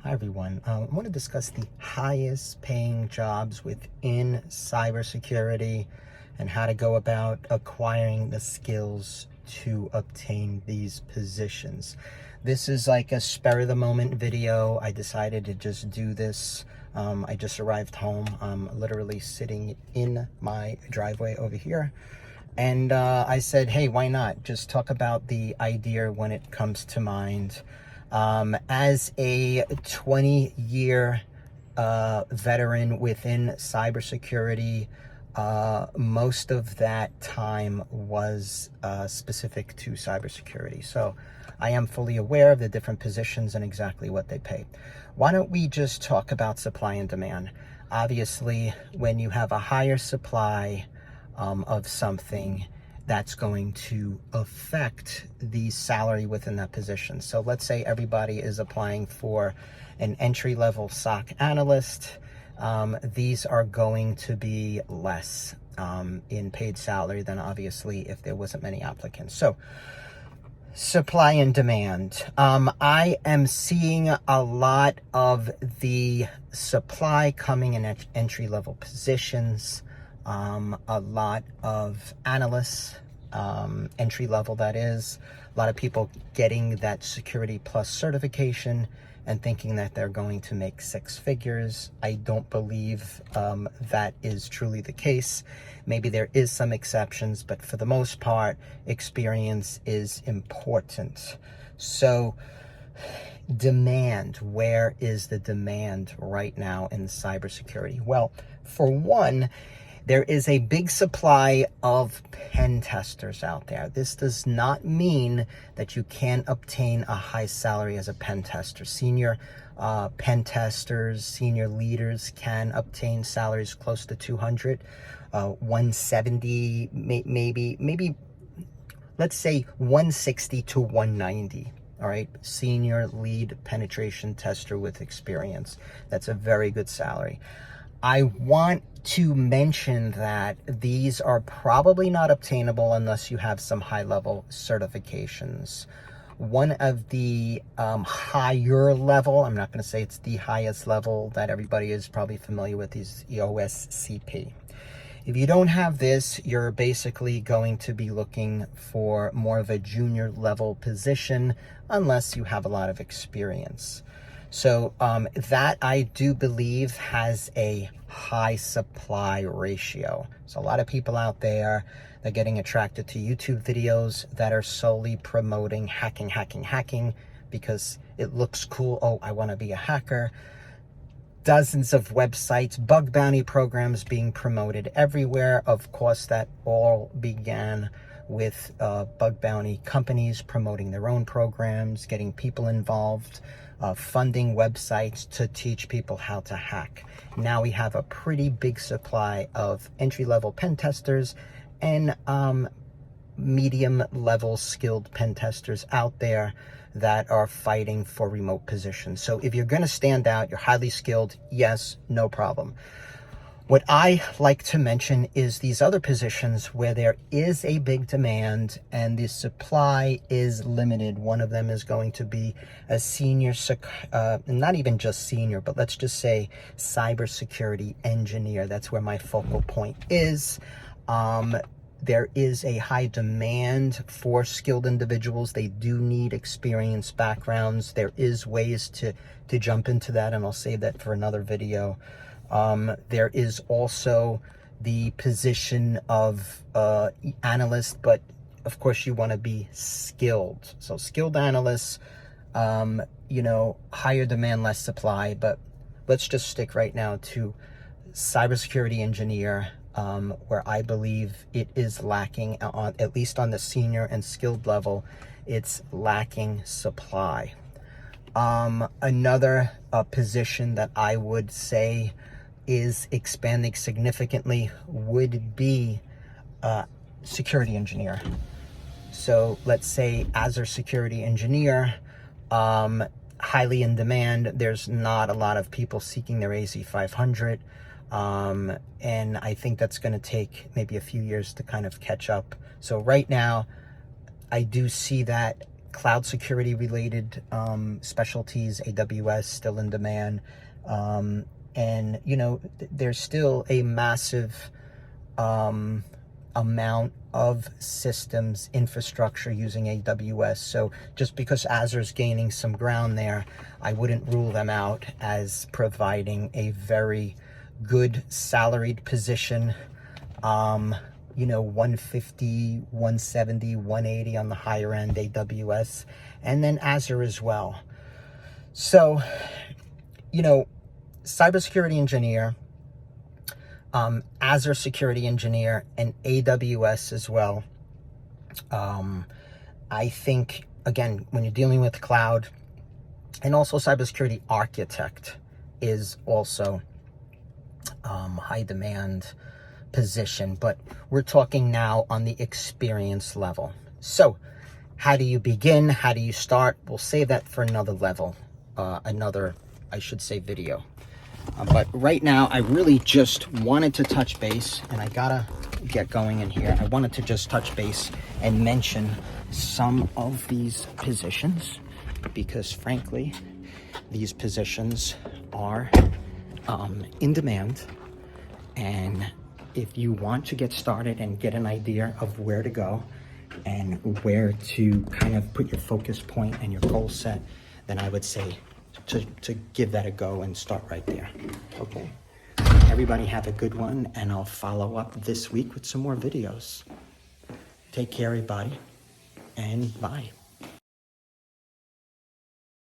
Hi everyone. I want to discuss the highest paying jobs within cybersecurity and how to go about acquiring the skills to obtain these positions. This is like a spur of the moment video. I decided to just do this. I just arrived home. I'm literally sitting in my driveway over here. And I said, hey, why not? Just talk about the idea when it comes to mind. As a 20-year veteran within cybersecurity, most of that time was specific to cybersecurity. So I am fully aware of the different positions and exactly what they pay. Why don't we just talk about supply and demand? Obviously, when you have a higher supply of something, that's going to affect the salary within that position. So let's say everybody is applying for an entry-level SOC analyst. These are going to be less in paid salary than obviously if there wasn't many applicants. So supply and demand. I am seeing a lot of the supply coming in at entry-level positions. A lot of analysts, entry level that is, a lot of people getting that Security Plus certification and thinking that they're going to make six figures. I don't believe that is truly the case. Maybe there is some exceptions, but for the most part, experience is important. So demand, where is the demand right now in cybersecurity? Well, for one, there is a big supply of pen testers out there. This does not mean that you can't obtain a high salary as a pen tester. Senior pen testers, senior leaders can obtain salaries close to 200, 170, maybe, let's say 160 to 190. All right, senior lead penetration tester with experience. That's a very good salary. I want to mention that these are probably not obtainable unless you have some high-level certifications. One of the higher level, I'm not going to say it's the highest level that everybody is probably familiar with, is the OSCP. If you don't have this, you're basically going to be looking for more of a junior level position unless you have a lot of experience. So that I do believe has a high supply ratio. So a lot of people out there, they're getting attracted to YouTube videos that are solely promoting hacking because it looks cool. Oh, I want to be a hacker. Dozens of websites, bug bounty programs being promoted everywhere. Of course, that all began with bug bounty companies promoting their own programs, getting people involved, funding websites to teach people how to hack. Now we have a pretty big supply of entry-level pen testers and medium-level skilled pen testers out there that are fighting for remote positions. So if you're going to stand out, you're highly skilled, yes, no problem. What I like to mention is these other positions where there is a big demand and the supply is limited. One of them is going to be a senior, not even just senior, but let's just say cybersecurity engineer. That's where my focal point is. There is a high demand for skilled individuals. They do need experienced backgrounds. There is ways to jump into that, and I'll save that for another video. There is also the position of analyst, but of course you want to be skilled. So skilled analysts, higher demand, less supply, but let's just stick right now to cybersecurity engineer, where I believe it is lacking, at least on the senior and skilled level, it's lacking supply. Another position that I would say is expanding significantly would be security engineer. So let's say as a security engineer, highly in demand. There's not a lot of people seeking their AZ-500. And I think that's going to take maybe a few years to kind of catch up. So right now, I do see that cloud security related specialties, AWS still in demand. And, you know, there's still a massive amount of systems infrastructure using AWS. So just because Azure's gaining some ground there, I wouldn't rule them out as providing a very good salaried position. You know, 150, 170, 180 on the higher end AWS, and then Azure as well. So, you know, cybersecurity engineer, Azure security engineer, and AWS as well. I think, again, when you're dealing with cloud, and also cybersecurity architect is also high demand position, but we're talking now on the experience level. So how do you begin? How do you start? We'll save that for another level, I should say, video. But right now, I really just wanted to touch base, and I gotta get going in here. I wanted to just touch base and mention some of these positions, because frankly, these positions are in demand. And if you want to get started and get an idea of where to go and where to kind of put your focus point and your goal set, then I would say to give that a go and start right there. Okay. Everybody have a good one, and I'll follow up this week with some more videos. Take care, everybody, and bye.